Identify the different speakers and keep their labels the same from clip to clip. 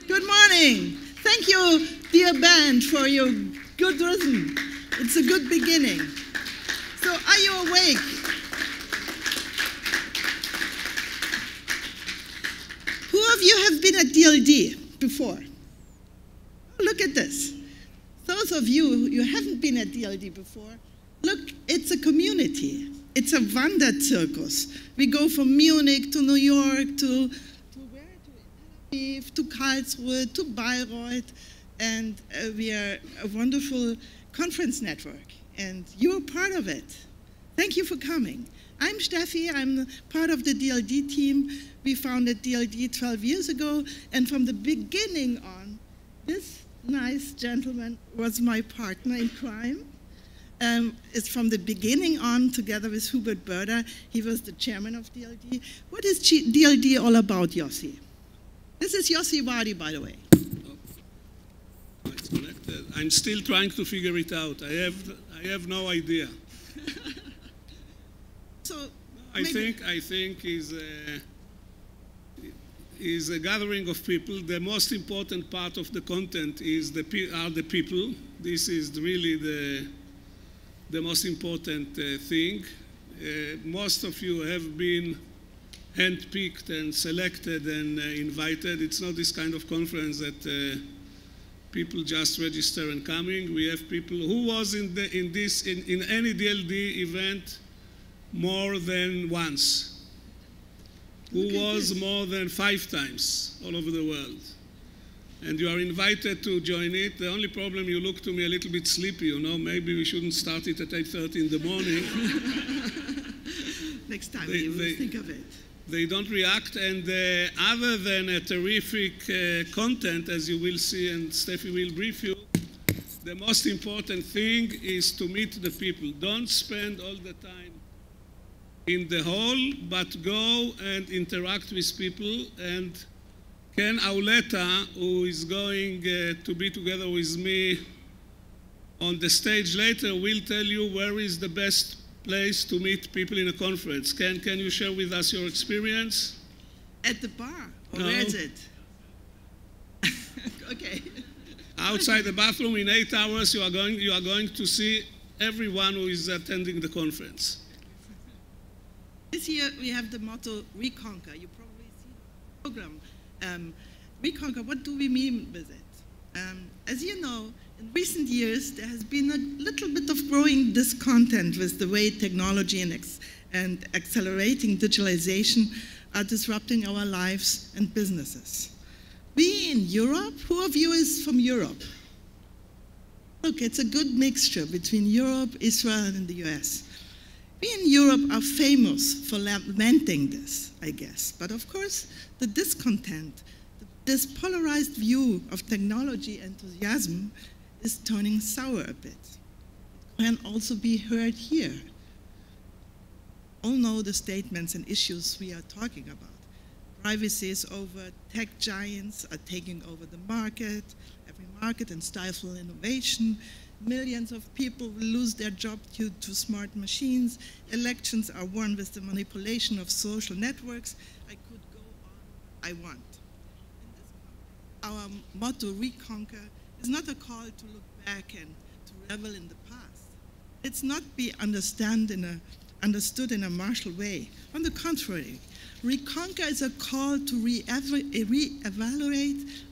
Speaker 1: Good morning. Thank you, dear band, for your good rhythm. It's a good beginning. So, are you awake? Who of you have been at DLD before? Look at this. Those of you who haven't been at DLD before, look, it's a community. It's a Wanderzirkus. We go from Munich to New York to where? To Tel Aviv, to Karlsruhe, to Bayreuth, and we are a wonderful conference network, and you're part of it. Thank you for coming. I'm Steffi. I'm part of the DLD team. We founded DLD 12 years ago, and from the beginning on, this nice gentleman was my partner in crime. It's from the beginning on, together with Hubert Börder. He was the chairman of DLD. What is DLD all about, Yossi? This is Yossi Vardi, by the way.
Speaker 2: Oh, it's connected. I'm still trying to figure it out. I have no idea.
Speaker 1: So
Speaker 2: I think is a gathering of people. The most important part of the content is the people. This is really the most important thing. Most of you have been handpicked and selected and invited. It's not this kind of conference that people just register and coming. We have people who was in any DLD event more than once. Who was more than 5 times all over the world. And you are invited to join it. The only problem, you look to me a little bit sleepy, you know, maybe we shouldn't start it at 8:30 in the morning.
Speaker 1: Next time we will think of it.
Speaker 2: They don't react, and other than a terrific content, as you will see, and Steffi will brief you, the most important thing is to meet the people. Don't spend all the time in the hall, but go and interact with people. And Ken Auleta, who is going to be together with me on the stage later, will tell you where is the best place to meet people in a conference. Ken, can you share with us your experience?
Speaker 1: At the bar, or where is it? Okay.
Speaker 2: Outside the bathroom in 8 hours, you are going to see everyone who is attending the conference.
Speaker 1: This year we have the motto, Reconquer. You probably see the program. Reconquer, what do we mean with it? As you know, in recent years, there has been a little bit of growing discontent with the way technology and accelerating digitalization are disrupting our lives and businesses. We in Europe, who of you is from Europe? Look, it's a good mixture between Europe, Israel, and the US. We in Europe are famous for lamenting this, I guess. But of course, the discontent, this polarized view of technology enthusiasm is turning sour a bit. It can also be heard here. All know the statements and issues we are talking about. Privacy is over, tech giants are taking over the market, every market, and stifle innovation. Millions of people will lose their job due to smart machines. Elections are won with the manipulation of social networks. I could go on, I want. In this context, our motto, Reconquer, is not a call to look back and to revel in the past. It's not be understood in a martial way. On the contrary, Reconquer is a call to re-evaluate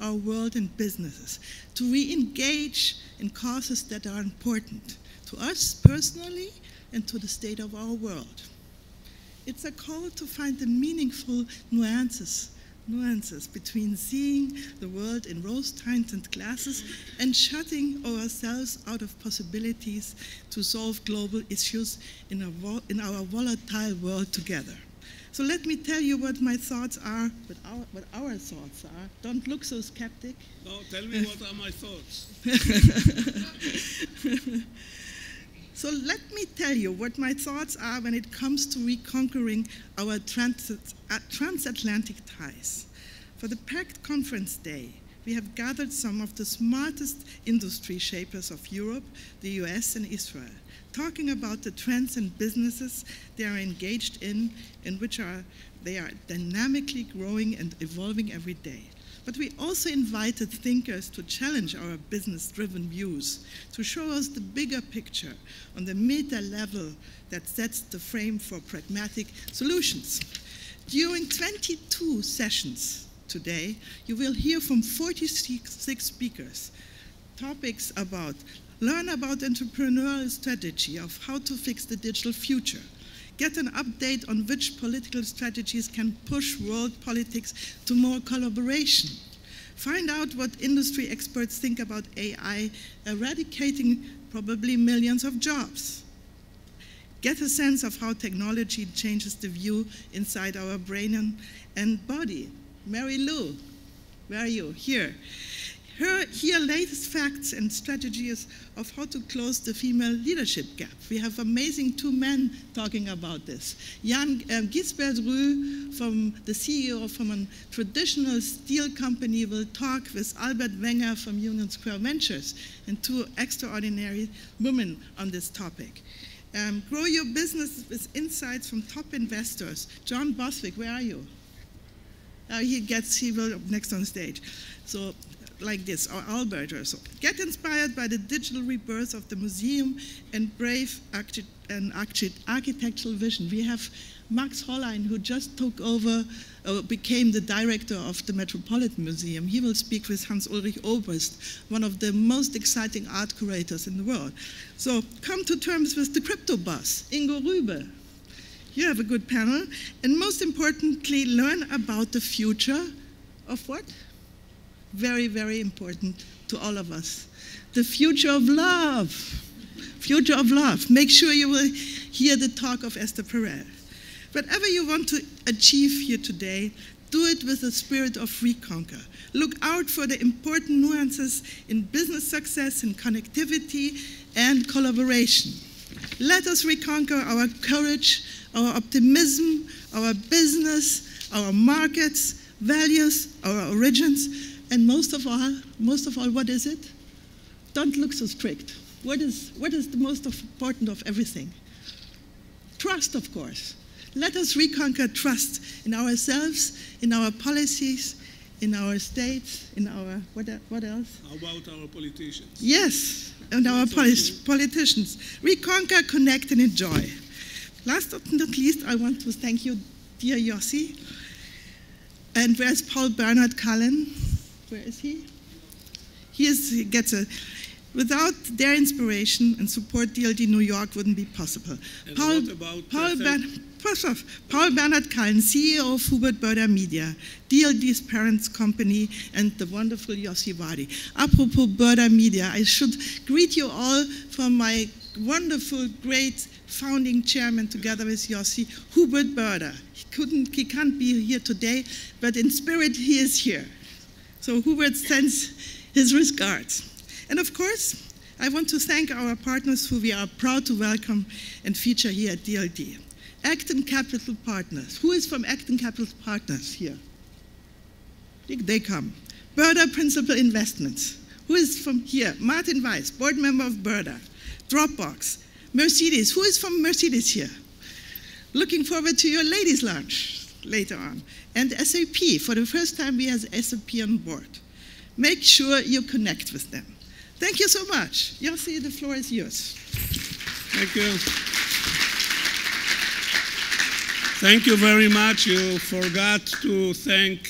Speaker 1: our world and businesses, to re-engage in causes that are important to us personally and to the state of our world. It's a call to find the meaningful nuances between seeing the world in rose-tinted glasses and shutting ourselves out of possibilities to solve global issues in our volatile world together. So let me tell you what my thoughts are, what our thoughts are. Don't look so skeptic.
Speaker 2: No, tell me what are my thoughts.
Speaker 1: So let me tell you what my thoughts are when it comes to reconquering our transatlantic ties. For the packed conference day, we have gathered some of the smartest industry shapers of Europe, the US, and Israel, talking about the trends and businesses they are engaged in which they are dynamically growing and evolving every day. But we also invited thinkers to challenge our business-driven views, to show us the bigger picture on the meta level that sets the frame for pragmatic solutions. During 22 sessions today, you will hear from 46 speakers, topics about learn about entrepreneurial strategy of how to fix the digital future, get an update on which political strategies can push world politics to more collaboration, find out what industry experts think about AI eradicating probably millions of jobs, get a sense of how technology changes the view inside our brain and body. Mary Lou, where are you? Here. Here latest facts and strategies of how to close the female leadership gap. We have amazing two men talking about this. Jan Gisbert-Rue, from the CEO from a traditional steel company, will talk with Albert Wenger from Union Square Ventures, and two extraordinary women on this topic. Grow your business with insights from top investors. John Boswick, where are you? He will next on stage. So, like this, or Albert or so. Get inspired by the digital rebirth of the museum and brave architectural vision. We have Max Hollein, who just took over, became the director of the Metropolitan Museum. He will speak with Hans-Ulrich Oberst, one of the most exciting art curators in the world. So come to terms with the crypto buzz. Ingo Rübe, you have a good panel. And most importantly, learn about the future of what? Very, very important to all of us. The future of love. Future of love. Make sure you will hear the talk of Esther Perel. Whatever you want to achieve here today, do it with the spirit of reconquer. Look out for the important nuances in business success, in connectivity, and collaboration. Let us reconquer our courage, our optimism, our business, our markets, values, our origins. And most of all, what is it? Don't look so strict. What is the most important of everything? Trust, of course. Let us reconquer trust in ourselves, in our policies, in our states, in our, what else?
Speaker 2: How about our politicians?
Speaker 1: Yes, and our politicians. Reconquer, connect, and enjoy. Last but not least, I want to thank you, dear Yossi. And where's Paul Bernhard Cullen? Where is he? He gets a, without their inspiration and support, DLD New York wouldn't be possible.
Speaker 2: And
Speaker 1: Paul Bernhard Cullen, CEO of Hubert Burda Media, DLD's parents' company, and the wonderful Yossi Vardi. Apropos Burda Media, I should greet you all from my wonderful, great founding chairman together with Yossi, Hubert Burda. He can't be here today, but in spirit he is here. So Hubert sends his regards. And of course, I want to thank our partners who we are proud to welcome and feature here at DLD. Acton Capital Partners. Who is from Acton Capital Partners here? They come. Burda Principal Investments. Who is from here? Martin Weiss, board member of Burda. Dropbox. Mercedes. Who is from Mercedes here? Looking forward to your ladies' lunch later on. And SAP. For the first time, we have SAP on board. Make sure you connect with them. Thank you so much. Yossi, the floor is yours.
Speaker 2: Thank you. Thank you very much. You forgot to thank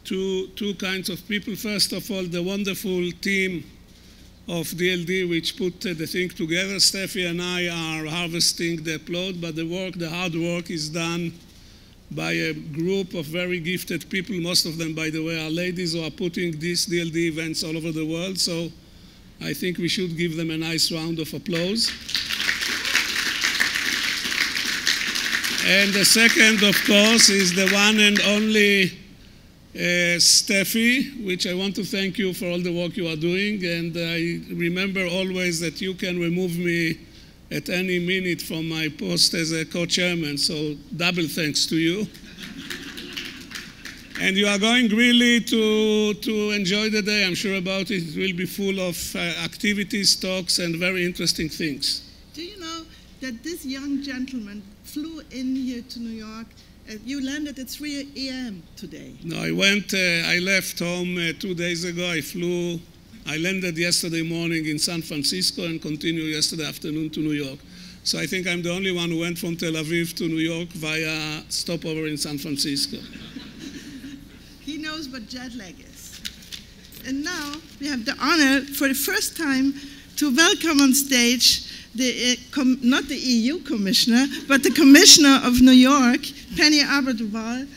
Speaker 2: two kinds of people. First of all, the wonderful team of DLD which put the thing together. Steffi and I are harvesting the plot, but the hard work is done by a group of very gifted people. Most of them, by the way, are ladies who are putting these DLD events all over the world. So I think we should give them a nice round of applause. And the second, of course, is the one and only Steffi, which I want to thank you for all the work you are doing. And I remember always that you can remove me at any minute from my post as a co-chairman, so double thanks to you. And you are going really to enjoy the day, I'm sure about it. It will be full of activities, talks, and very interesting things.
Speaker 1: Do you know that this young gentleman flew in here to New York You landed at 3 a.m. today.
Speaker 2: No, I left home 2 days ago. I landed yesterday morning in San Francisco and continued yesterday afternoon to New York. So I think I'm the only one who went from Tel Aviv to New York via stopover in San Francisco.
Speaker 1: He knows what jet lag is. And now we have the honor for the first time to welcome on stage not the EU commissioner, but the commissioner of New York, Penny Abeywardena.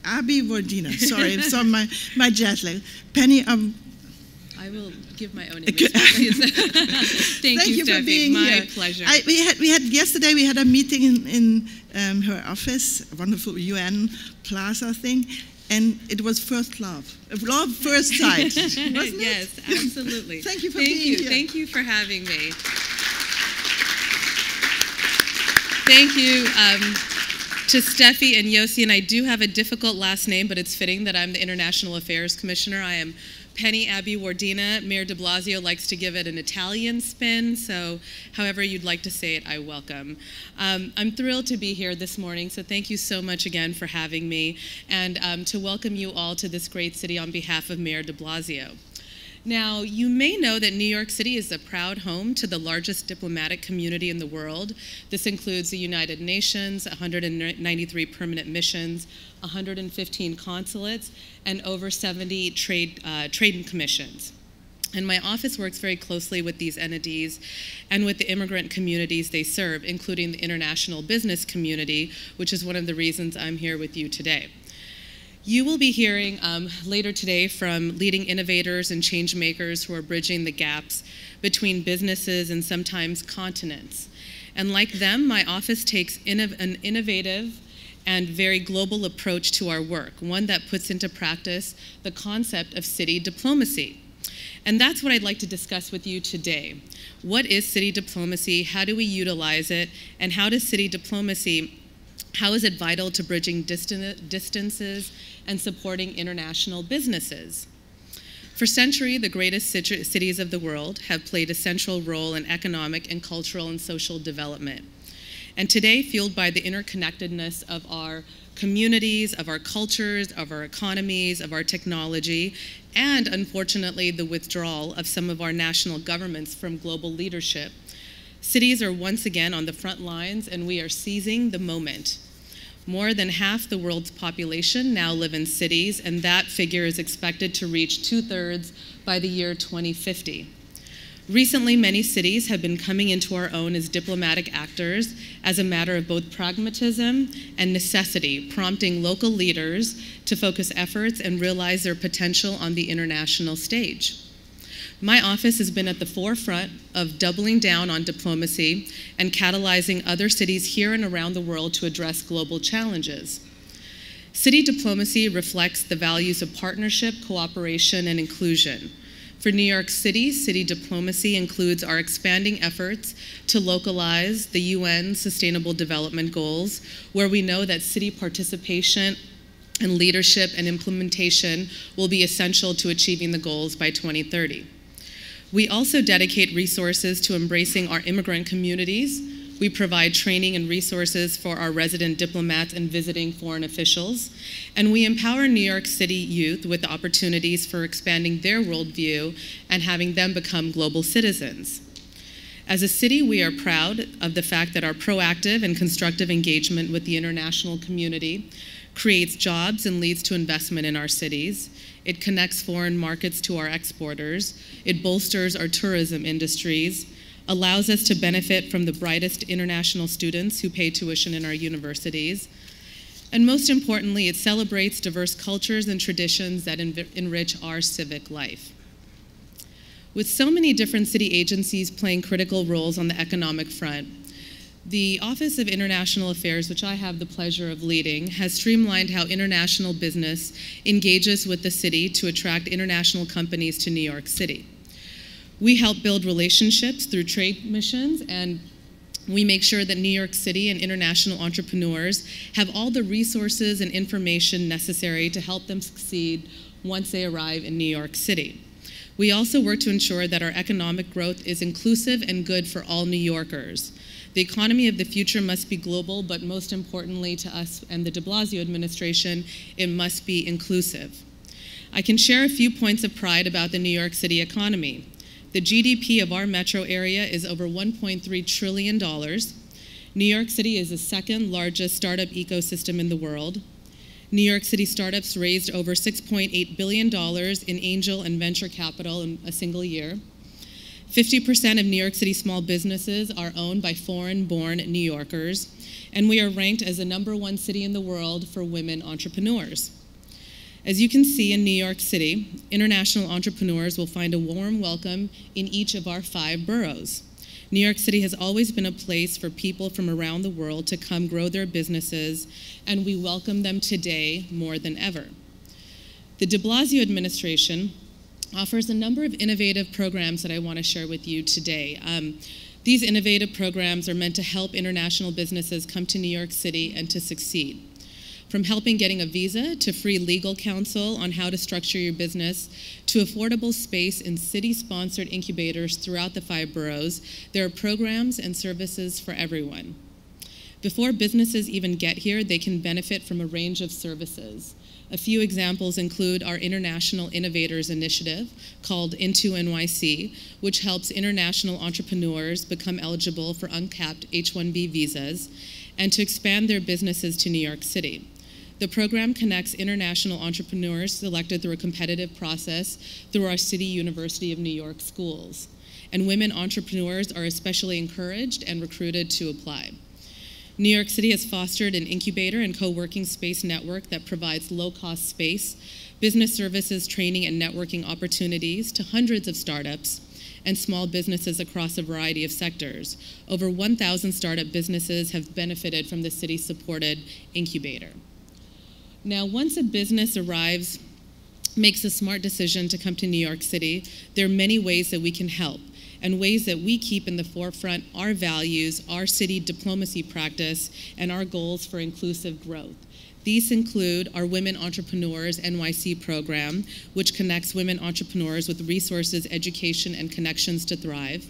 Speaker 1: Abeywardena. Sorry, it's on my jet lag. Penny.
Speaker 3: I will give my own image. Thank you, Steffi.
Speaker 1: For being
Speaker 3: my
Speaker 1: here.
Speaker 3: Pleasure.
Speaker 1: Yesterday we had a meeting in her office, a wonderful UN Plaza thing, and it was first love first sight, wasn't it?
Speaker 3: Yes, absolutely.
Speaker 1: Thank you for being here.
Speaker 3: Thank you for having me. Thank you to Steffi and Yossi, and I do have a difficult last name, but it's fitting that I'm the International Affairs Commissioner. I am Penny Abeywardena. Mayor de Blasio likes to give it an Italian spin, so however you'd like to say it, I welcome. I'm thrilled to be here this morning, so thank you so much again for having me, and to welcome you all to this great city on behalf of Mayor de Blasio. Now, you may know that New York City is a proud home to the largest diplomatic community in the world. This includes the United Nations, 193 permanent missions, 115 consulates, and over 70 trade commissions. And my office works very closely with these entities and with the immigrant communities they serve, including the international business community, which is one of the reasons I'm here with you today. You will be hearing later today from leading innovators and change makers who are bridging the gaps between businesses and sometimes continents. And like them, my office takes an innovative and very global approach to our work, one that puts into practice the concept of city diplomacy. And that's what I'd like to discuss with you today. What is city diplomacy? How do we utilize it? And how is it vital to bridging distances and supporting international businesses? For centuries, the greatest cities of the world have played a central role in economic and cultural and social development. And today, fueled by the interconnectedness of our communities, of our cultures, of our economies, of our technology, and unfortunately, the withdrawal of some of our national governments from global leadership, cities are once again on the front lines, and we are seizing the moment. More than half the world's population now live in cities, and that figure is expected to reach 2/3 by the year 2050. Recently, many cities have been coming into our own as diplomatic actors as a matter of both pragmatism and necessity, prompting local leaders to focus efforts and realize their potential on the international stage. My office has been at the forefront of doubling down on diplomacy and catalyzing other cities here and around the world to address global challenges. City diplomacy reflects the values of partnership, cooperation, and inclusion. For New York City, city diplomacy includes our expanding efforts to localize the UN Sustainable Development Goals, where we know that city participation and leadership and implementation will be essential to achieving the goals by 2030. We also dedicate resources to embracing our immigrant communities. We provide training and resources for our resident diplomats and visiting foreign officials. And we empower New York City youth with opportunities for expanding their worldview and having them become global citizens. As a city, we are proud of the fact that our proactive and constructive engagement with the international community creates jobs and leads to investment in our cities. It connects foreign markets to our exporters. It bolsters our tourism industries, allows us to benefit from the brightest international students who pay tuition in our universities. And most importantly, it celebrates diverse cultures and traditions that enrich our civic life. With so many different city agencies playing critical roles on the economic front, the Office of International Affairs, which I have the pleasure of leading, has streamlined how international business engages with the city to attract international companies to New York City. We help build relationships through trade missions, and we make sure that New York City and international entrepreneurs have all the resources and information necessary to help them succeed once they arrive in New York City. We also work to ensure that our economic growth is inclusive and good for all New Yorkers. The economy of the future must be global, but most importantly to us and the de Blasio administration, it must be inclusive. I can share a few points of pride about the New York City economy. The GDP of our metro area is over $1.3 trillion. New York City is the second largest startup ecosystem in the world. New York City startups raised over $6.8 billion in angel and venture capital in a single year. 50% of New York City small businesses are owned by foreign-born New Yorkers, and we are ranked as the #1 city in the world for women entrepreneurs. As you can see in New York City, international entrepreneurs will find a warm welcome in each of our 5 boroughs. New York City has always been a place for people from around the world to come grow their businesses, and we welcome them today more than ever. The de Blasio administration offers a number of innovative programs that I want to share with you today. These innovative programs are meant to help international businesses come to New York City and to succeed. From helping getting a visa to free legal counsel on how to structure your business to affordable space in city-sponsored incubators throughout the 5 boroughs, there are programs and services for everyone. Before businesses even get here, they can benefit from a range of services. A few examples include our International Innovators initiative, called Into NYC, which helps international entrepreneurs become eligible for uncapped H-1B visas and to expand their businesses to New York City. The program connects international entrepreneurs selected through a competitive process through our City University of New York schools. And women entrepreneurs are especially encouraged and recruited to apply. New York City has fostered an incubator and co-working space network that provides low-cost space, business services, training, and networking opportunities to hundreds of startups and small businesses across a variety of sectors. Over 1,000 startup businesses have benefited from the city-supported incubator. Now, once a business arrives, makes a smart decision to come to New York City, there are many ways that we can help, and ways that we keep in the forefront our values, our city diplomacy practice, and our goals for inclusive growth. These include our Women Entrepreneurs NYC program, which connects women entrepreneurs with resources, education, and connections to thrive.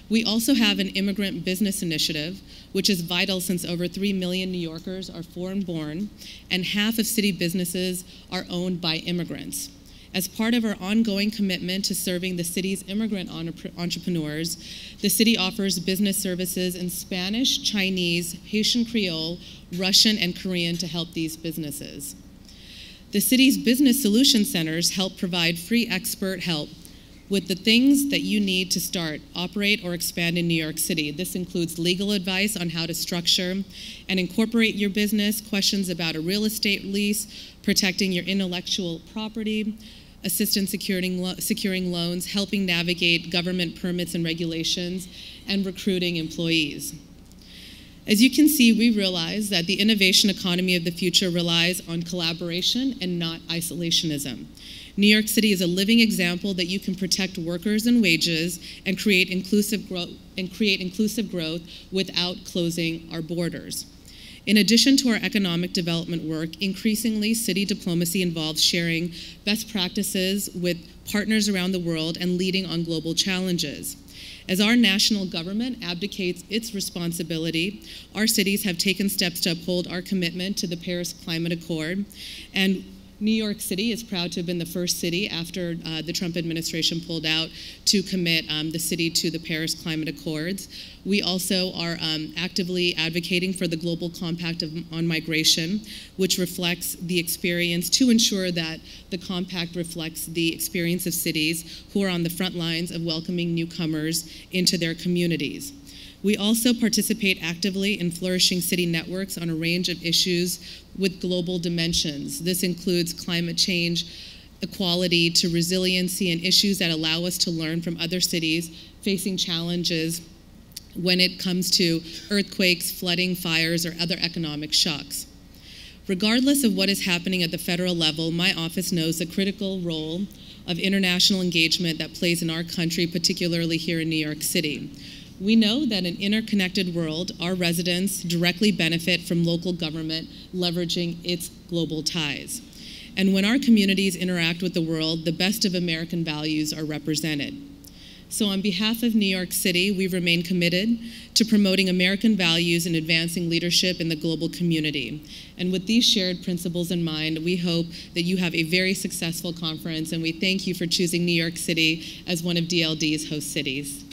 Speaker 3: We also have an immigrant business initiative, which is vital since over 3 million New Yorkers are foreign-born, and half of city businesses are owned by immigrants. As part of our ongoing commitment to serving the city's immigrant entrepreneurs, the city offers business services in Spanish, Chinese, Haitian Creole, Russian, and Korean to help these businesses. The city's business solution centers help provide free expert help with the things that you need to start, operate, or expand in New York City. This includes legal advice on how to structure and incorporate your business, questions about a real estate lease, protecting your intellectual property, assistance securing loans, helping navigate government permits and regulations, and recruiting employees. As you can see, we realize that the innovation economy of the future relies on collaboration and not isolationism. New York City is a living example that you can protect workers and wages and create inclusive growth without closing our borders. In addition to our economic development work, increasingly city diplomacy involves sharing best practices with partners around the world and leading on global challenges. As our national government abdicates its responsibility, our cities have taken steps to uphold our commitment to the Paris Climate Accord, and New York City is proud to have been the first city after the Trump administration pulled out to commit the city to the Paris Climate Accords. We also are actively advocating for the Global Compact on Migration, which reflects the experience to ensure that the compact reflects the experience of cities who are on the front lines of welcoming newcomers into their communities. We also participate actively in flourishing city networks on a range of issues with global dimensions. This includes climate change, equality to resiliency, and issues that allow us to learn from other cities facing challenges when it comes to earthquakes, flooding, fires, or other economic shocks. Regardless of what is happening at the federal level, my office knows the critical role of international engagement that plays in our country, particularly here in New York City. We know that in an interconnected world, our residents directly benefit from local government leveraging its global ties. And when our communities interact with the world, the best of American values are represented. So on behalf of New York City, we remain committed to promoting American values and advancing leadership in the global community. And with these shared principles in mind, we hope that you have a very successful conference, and we thank you for choosing New York City as one of DLD's host cities.